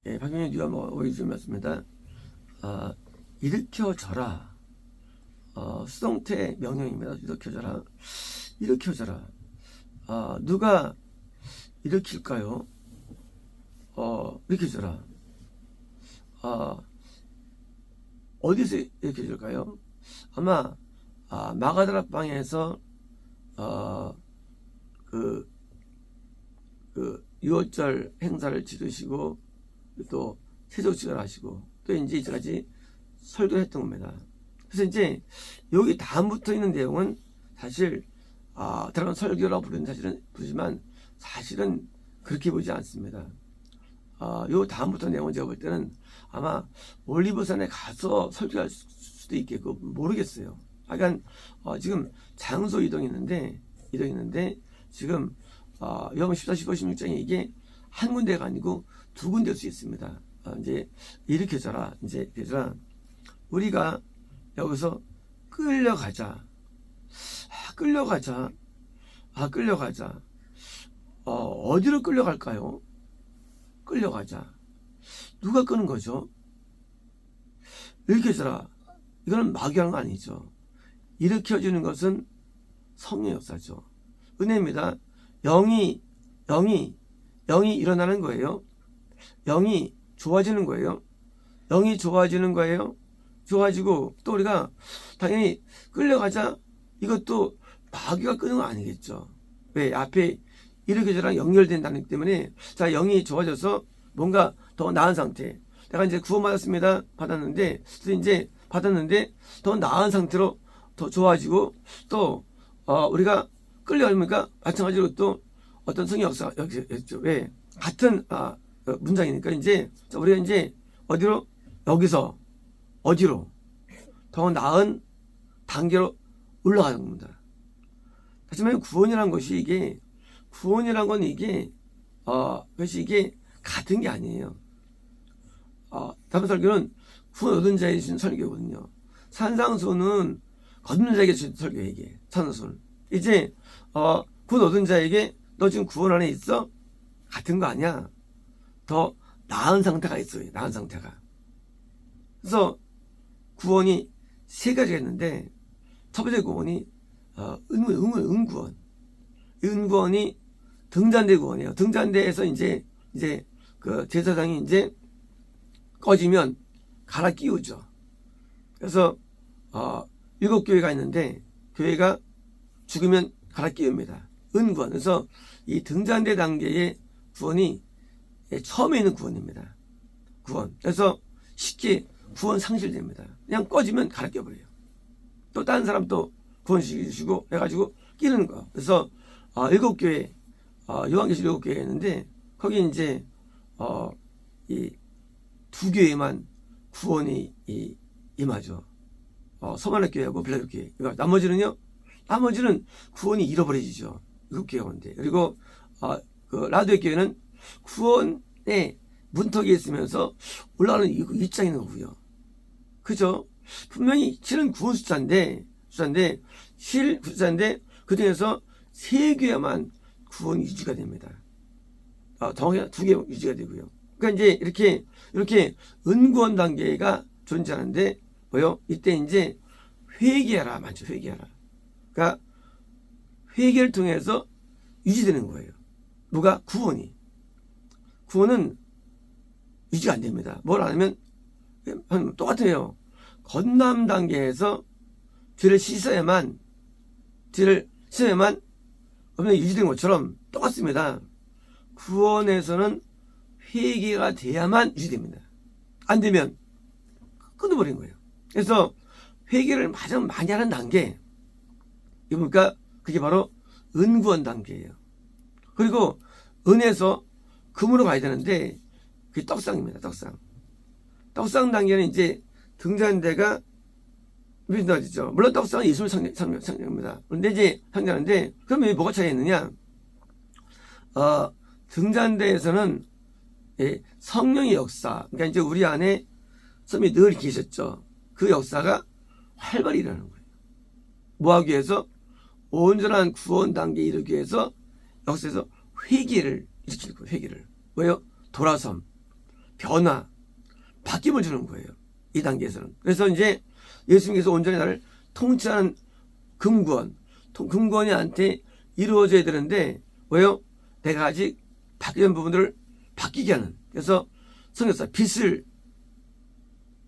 예, 박명희 뉴가 오해주셨습니다. 일으켜져라. 수동태 명령입니다. 일으켜져라. 일으켜져라. 누가 일으킬까요? 일으켜져라. 어디서 일으켜질까요? 아마 마가다락방에서 그 6월절 행사를 치르시고 또 세족식을 하시고 또 이제 이제까지 설교를 했던 겁니다. 그래서 이제 여기 다음부터 있는 내용은 사실 들어간 설교라고 부르지만 사실은 그렇게 보지 않습니다. 요 다음부터 내용은 제가 볼 때는 아마 올리브산에 가서 설교할 수도 있겠고 모르겠어요. 약간 지금 장소 이동했는데 지금 요한 14, 15, 16장에 이게 한 군데가 아니고 두 군데일 수 있습니다. 이제 일으켜져라. 이제 그래서 우리가 여기서 끌려가자. 끌려가자. 어디로 끌려갈까요? 끌려가자. 누가 끄는 거죠? 일으켜져라. 이거는 마귀하는 거 아니죠. 일으켜지는 것은 성령 역사죠. 은혜입니다. 영이 일어나는 거예요. 영이 좋아지는 거예요. 영이 좋아지는 거예요. 좋아지고 또 우리가 당연히 끌려가자. 이것도 마귀가 끄는 건 아니겠죠. 왜? 앞에 일으켜져랑 연결된다는 때문에 자, 영이 좋아져서 뭔가 더 나은 상태. 내가 이제 구원받았습니다. 받았는데 더 나은 상태로 더 좋아지고 또 우리가 끌려가니까 마찬가지로 또 어떤 성의 역사가 여기죠. 왜? 같은 문장이니까 이제 우리가 이제 어디로? 여기서 어디로? 더 나은 단계로 올라가는 겁니다. 하지만 구원이라는 것이 이게 같은 게 아니에요. 다른 설교는 구원 얻은 자에 주신 설교거든요. 산상수는 거듭난 자에게 주신 설교 얘기해. 산상수는 이제 구원 얻은 자에게 너 지금 구원 안에 있어? 같은 거 아니야. 더 나은 상태가 있어요. 나은 상태가. 그래서 구원이 세 가지가 있는데 첫 번째 구원이 은구원. 은구원이 등잔대 구원이에요. 등잔대에서 이제 그 제사장이 이제 꺼지면 갈아 끼우죠. 그래서 7교회가 있는데 교회가 죽으면 갈아 끼웁니다. 은구원. 그래서 이 등잔대 단계의 구원이 처음에 있는 구원입니다. 구원. 그래서 쉽게 구원 상실됩니다. 그냥 꺼지면 갈아 끼워버려요. 또 다른 사람 또 구원시키시고 해가지고 끼는 거. 그래서 7교회 요한계시록 7교회 했는데 거기 이제 이 2교회만 구원이 임하죠. 서만화 교회하고 빌라델 교회. 나머지는 구원이 잃어버려지죠. 7교회가 오는데. 그리고 그 라디오 교회는 구원의 문턱에 있으면서 올라가는 입장이 있는 거고요. 그죠? 분명히 실은 구원 숫자인데 그 중에서 3교회만 구원이 유지가 됩니다. 정확히 2개 유지가 되고요. 그러니까 이제 이렇게 은구원 단계가 존재하는데 뭐요? 이때 이제 회개하라 맞죠? 회개하라. 그러니까 회개를 통해서 유지되는 거예요. 뭐가? 구원은 유지가 안 됩니다. 뭘 안 하면 똑같아요. 건남 단계에서 죄를 씻어야만 그러면 유지된 것처럼 똑같습니다. 구원에서는 회개가 돼야만 유지됩니다. 안 되면 끊어버린 거예요. 그래서 회개를 가장 많이 하는 단계, 그러니까 그게 바로 은구원 단계예요. 그리고 은에서 금으로 가야 되는데 그게 떡상입니다. 떡상 단계는 이제 등잔대가 믿어지죠. 물론 떡상은 예수를 상징합니다. 그런데 이제 상징하는데 그러면 뭐가 차이가 있느냐? 등잔대에서는 성령의 역사, 그러니까 이제 우리 안에 성령이 늘 계셨죠. 그 역사가 활발히 일어나는 거예요. 뭐 하기 위해서? 온전한 구원 단계에 이르기 위해서 역사에서 회개를 일으킬 거예요. 회개를. 왜요? 돌아섬. 변화, 바뀜을 주는 거예요. 이 단계에서는. 그래서 이제 예수님께서 온전히 나를 통치하는 금구원, 금구원이한테 이루어져야 되는데 왜요? 내가 아직 바뀌는 부분들을 바뀌게 하는. 그래서 성역사, 빛을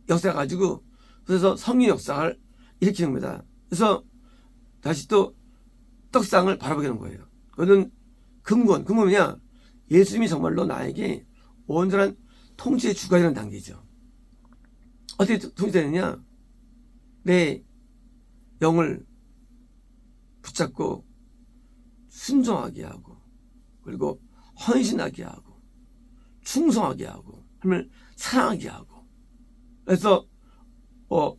역사 가지고 그래서 성령 역사를 일으키는 겁니다. 그래서 다시 또 떡상을 바라보게 하는 거예요. 그거는 금구원, 금구원이냐? 예수님이 정말로 나에게 온전한 통치의 주가 되는 단계죠. 어떻게 통치되느냐? 내 영을 붙잡고 순종하게 하고 그리고 헌신하게 하고 충성하게 하고 하나님을 사랑하게 하고 그래서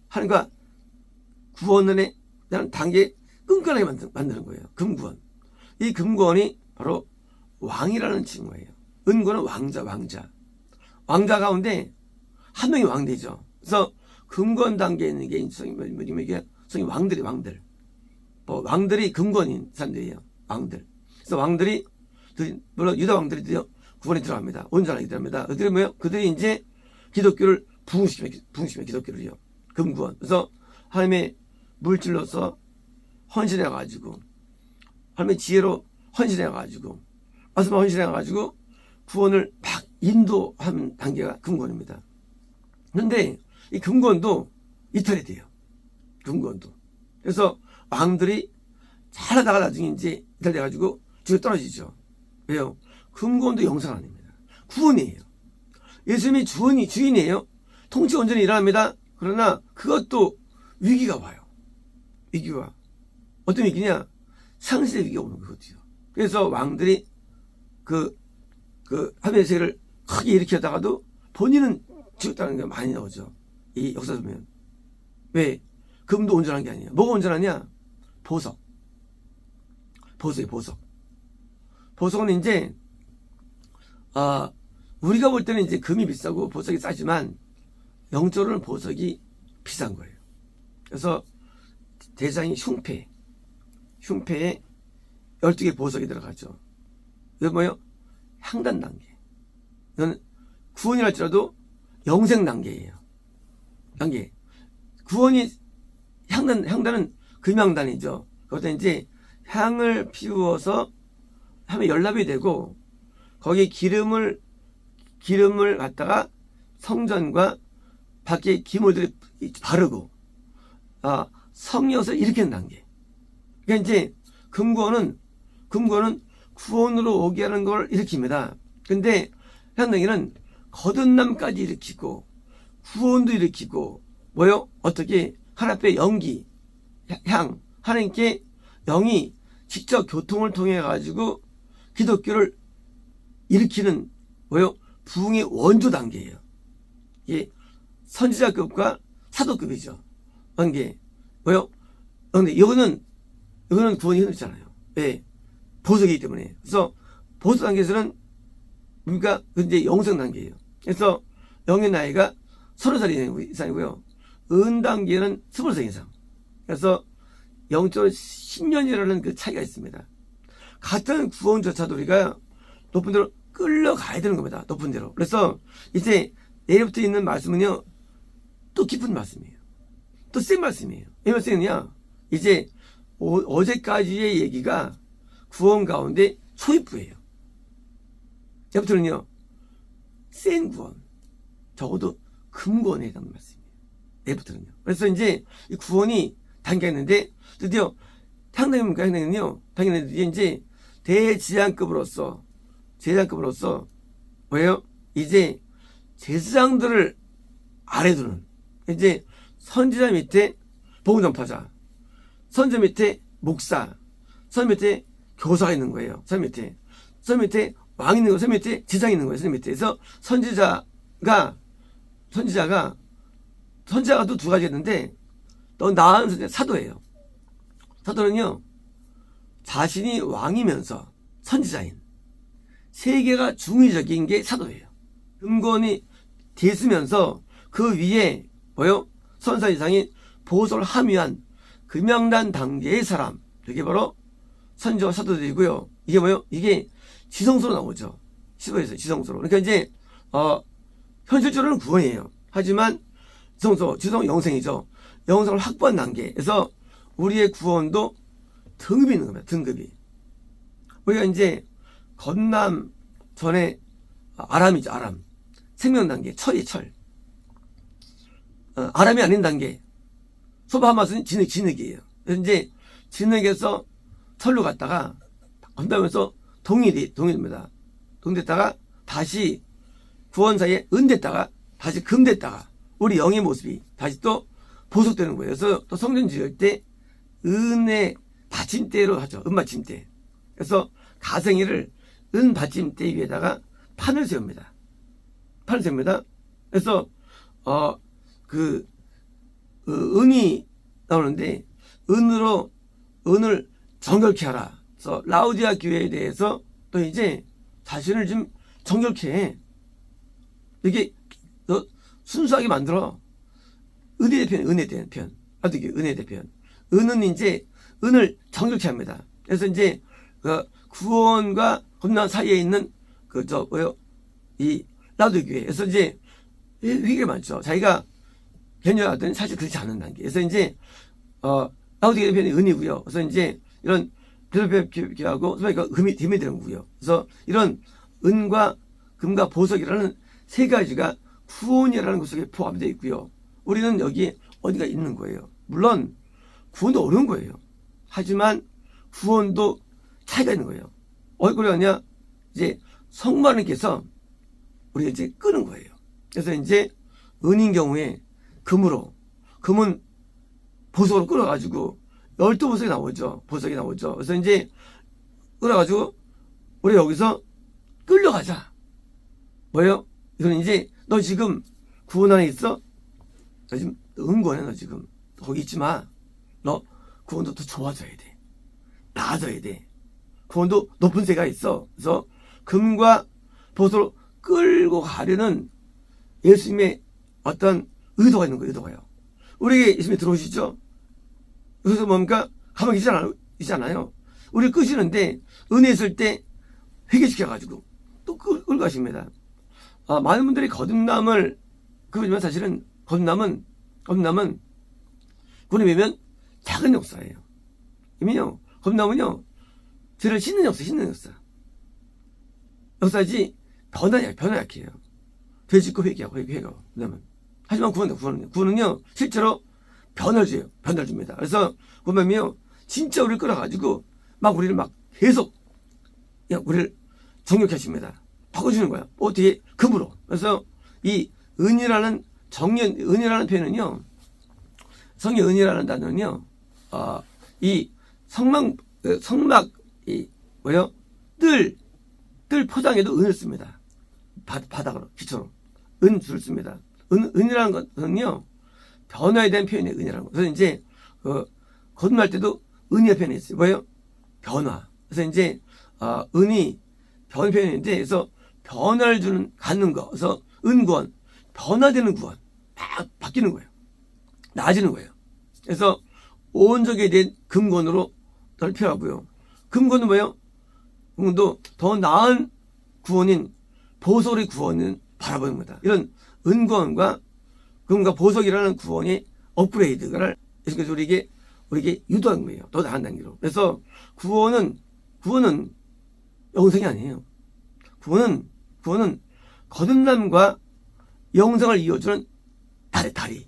하나님과 구원의 단계 끈끈하게 만드는 거예요. 금구원. 이 금구원이 바로 왕이라는 칭호예요. 은구원은 왕자. 왕자 가운데 한 명이 왕되죠. 그래서 금구원 단계에 있는 게 성이 왕들. 왕들이 금구원인 사람들이에요. 왕들. 그래서 왕들이 물론 유다 왕들이 드디어 구원에 들어갑니다. 온전하게 들어갑니다. 그들이 뭐예요? 그들이 이제 기독교를 부흥시키며 기독교를요. 금구원. 그래서 하나님의 물질로서 헌신해가지고 하나님의 지혜로 헌신해가지고 말씀을 헌신해가지고 구원을 막 인도하는 단계가 금구원입니다. 그런데 이 금구원도 이탈이 돼요. 금구원도. 그래서 왕들이 잘하다가 나중에 이제 이탈돼가지고 죽어 떨어지죠. 왜요? 금구원도 영상 아닙니다. 구원이에요. 예수님이 주인이에요. 통치가 온전히 일어납니다. 그러나 그것도 위기가 와요. 위기가. 어떤 위기냐? 상실의 위기가 오는 거거든요. 그래서 왕들이 하나님의 세계를 크게 일으키다가도 본인은 죽었다는 게 많이 나오죠. 이 역사 보면. 왜? 금도 온전한 게 아니에요. 뭐가 온전하냐? 보석. 보석이에요, 보석. 보석은 이제, 우리가 볼 때는 이제 금이 비싸고 보석이 싸지만, 영적으로는 보석이 비싼 거예요. 그래서 대장이 흉패에 12개 보석이 들어가죠. 이거 뭐예요? 향단 단계. 이건 구원이랄지라도 영생 단계예요. 단계. 구원이 향단은 금향단이죠. 그것도 이제 향을 피우어서 하면 연납이 되고 거기에 기름을 갖다가 성전과 밖에 기물들이 바르고 성령을 일으키는 단계. 그러니까 이제 금구원은 구원으로 오게 하는 걸 일으킵니다. 근데 향단계는 거듭남까지 일으키고 구원도 일으키고 뭐요? 어떻게 하나님 앞에 연기, 향, 하나님께 영이 직접 교통을 통해 가지고 기독교를 일으키는 뭐요? 부흥의 원조 단계예요. 이게 선지자급과 사도급이죠. 관계. 뭐요? 근데 이거는 구원이 흔들잖아요. 왜? 보석이기 때문에. 그래서 보석 단계에서는 그러니까 이제 영성 단계예요. 그래서 영의 나이가 30살 이상이고요. 은 단계는 20살 이상. 그래서 영적으로 10년이라는 그 차이가 있습니다. 같은 구원조차도 우리가 높은 데로 끌려가야 되는 겁니다. 높은 데로. 그래서 이제 내일부터 있는 말씀은요. 또 깊은 말씀이에요. 또 센 말씀이에요. 왜 말씀이냐? 이제 어제까지의 얘기가 구원 가운데 초입부예요. 내일부터는요. 센 구원. 적어도 금구원에 해당하는 말씀이에요. 내일부터는요. 그래서 이제 이 구원이 단계가 있는데 드디어 향단계는요. 당연히 이제 대제사장급으로서 뭐예요? 이제 제사장들을 아래 두는 이제 선지자 밑에 복음 전파자, 선지자 밑에 목사, 선지자 밑에 교사가 있는 거예요. 선지자 밑에 왕이 있는 거예요. 선지자 밑에 제장이 있는 거예요. 선지자 밑에서 선지자가 또 두 가지 있는데 더 나은 선지자 사도예요. 사도는요 자신이 왕이면서 선지자인 세계가 중의적인 게 사도예요. 금권이 뒤쓰면서 그 위에 뭐요? 선사 이상인 보석을 함유한 금양단 단계의 사람. 이게 바로 선지자와 사도들이고요. 이게 뭐요? 이게 지성소로 나오죠. 시도에서 지성소로. 그러니까 이제 현실적으로는 구원이에요. 하지만 지성 영생이죠. 영생을 확보한 단계에서 우리의 구원도 등급이 있는 겁니다. 등급이. 우리가 이제 건남 전에 아람이죠. 아람. 생명 단계. 철이 철. 아람이 아닌 단계. 소바하마스는 진흙이에요. 그래서 이제 진흙에서 철로 갔다가 건너면서 동일입니다. 동됐다가 다시 구원 사이에 은 됐다가 다시 금 됐다가 우리 영의 모습이 다시 또 보석되는 거예요. 그래서 또 성전 지을 때 은의 받침대로 하죠. 은 받침대. 그래서 가생이를 은 받침대 위에다가 판을 세웁니다. 판을 세웁니다. 그래서 은이 나오는데 은을 정결케 하라. 그래서 라우디아 교회에 대해서 또 이제 자신을 좀 정결케 해. 이게 순수하게 만들어. 은혜 대편. 어떻게 은혜 대편. 은은 이제 은을 정결케 합니다. 그래서 이제 구원과 겁난 사이에 있는 이 라우디아 교회. 그래서 이제 회개가 많죠. 자기가 견뎌하더니 사실 그렇지 않은 단계. 그래서 이제 라우디아 대편이 은이고요. 그래서 이제 이런 필라델피아하고 금이 되는 거고요. 그래서 이런 은과 금과 보석이라는 세 가지가 구원이라는 것 속에 포함되어 있고요. 우리는 여기 어디가 있는 거예요. 물론 구원도 어려운 거예요. 하지만 구원도 차이가 있는 거예요. 어디까지 가냐? 이제 성모님께서 우리가 이제 끄는 거예요. 그래서 이제 은인 경우에 금은 보석으로 끌어가지고 12보석이 나오죠. 보석이 나오죠. 그래서 이제 끌어가지고 우리 여기서 끌려가자. 뭐예요? 이거는 이제 너 지금 구원 안에 있어? 너 지금 은구원에 너 지금 거기 있지 마. 너 구원도 더 좋아져야 돼. 나아져야 돼. 구원도 높은 새가 있어. 그래서 금과 보석으로 끌고 가려는 예수님의 어떤 의도가 있는 거예요. 의도가요. 우리에게 예수님이 들어오시죠? 그래서 뭡니까? 가만히 있잖아요. 우리 끄시는데 은혜 있을 때 회개시켜가지고 또 끌고 가십니다. 많은 분들이 거듭남을 그러지만 사실은 거듭남은 그분에 비하면 작은 역사예요. 이면요 거듭남은요 죄를 씻는 역사. 역사지 변화약해요. 죄 짓고 회개하고. 그다음은 하지만 구원은요 실제로 변화를 줘요. 변화를 줍니다. 그래서 보면요 진짜 우리를 끌어가지고 막 우리를 막 계속 우리를 정욕해 하십니다. 바꿔주는 거야. 어떻게? 금으로. 그래서 이 은이라는 표현은요 성의 은이라는 단어는요 이 성막 뜰 포장에도 은을 씁니다. 바닥으로 기초로 은줄을 씁니다. 은이라는 것은요 변화에 대한 표현이에요. 은이라는 거. 그래서 이제 거듭날 때도 은이의 표현이 있어요. 뭐예요? 변화. 그래서 이제 은이 변 표현인데 그래서 변화를 갖는 거. 그래서 은구원, 변화되는 구원, 막 바뀌는 거예요. 나아지는 거예요. 그래서 온적에 대한 금권으로 넓혀가고요. 금권은 뭐예요? 금권도 더 나은 구원인 보석의 구원은 바라보는 거다. 이런 은구원과 금과 보석이라는 구원의 업그레이드를 예수께서 우리에게 유도한 거예요. 더 나은 단계로. 그래서 구원은 영생이 아니에요. 구원은 거듭남과 영생을 이어주는 다리.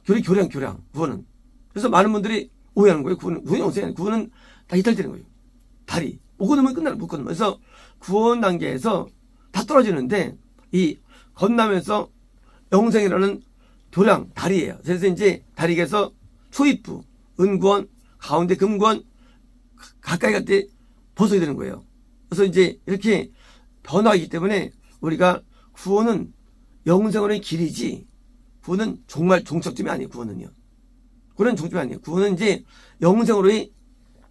교량, 구원은. 그래서 많은 분들이 오해하는 거예요. 구원은 영생이 아니에요. 구원은 다 이탈되는 거예요. 다리. 못 건너면 끝나요. 못 건너면. 그래서 구원 단계에서 다 떨어지는데 이 건너면서 영생이라는 교량, 다리예요. 그래서 이제 다리에서 초입부, 은구원, 가운데 금구원, 가까이 갈 때 보석이 되는 거예요. 그래서 이제 이렇게 변화하기 때문에 우리가 구원은 영생으로의 길이지, 구원은 정말 종착점이 아니에요. 구원은 종착점이 아니에요. 구원은 이제 영생으로의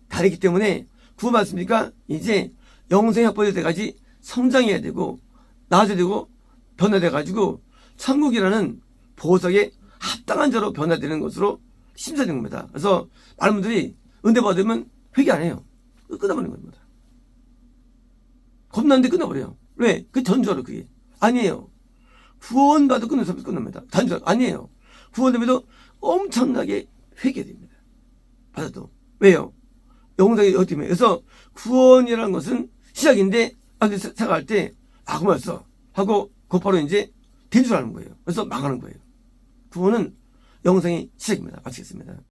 다르기 때문에 구원 받습니까? 이제 영생이 확보될 때까지 성장해야 되고 나아져야 되고 변화돼가지고 천국이라는 보석에 합당한 자로 변화되는 것으로 심사되는 겁니다. 그래서 많은 분들이 은혜 받으면 회개 안 해요. 끊어버리는 겁니다. 겁나는데 끊어버려요. 왜? 그 전조로 그게. 아니에요. 구원받아 끝납니다. 단순 아니에요. 구원됨에도 엄청나게 회개됩니다. 받아도. 왜요? 영상이 어떻게 해요? 그래서 구원이라는 것은 시작인데 생각할 때 그만했어 하고 곧바로 이제 된 줄 아는 거예요. 그래서 망하는 거예요. 구원은 영생의 시작입니다. 마치겠습니다.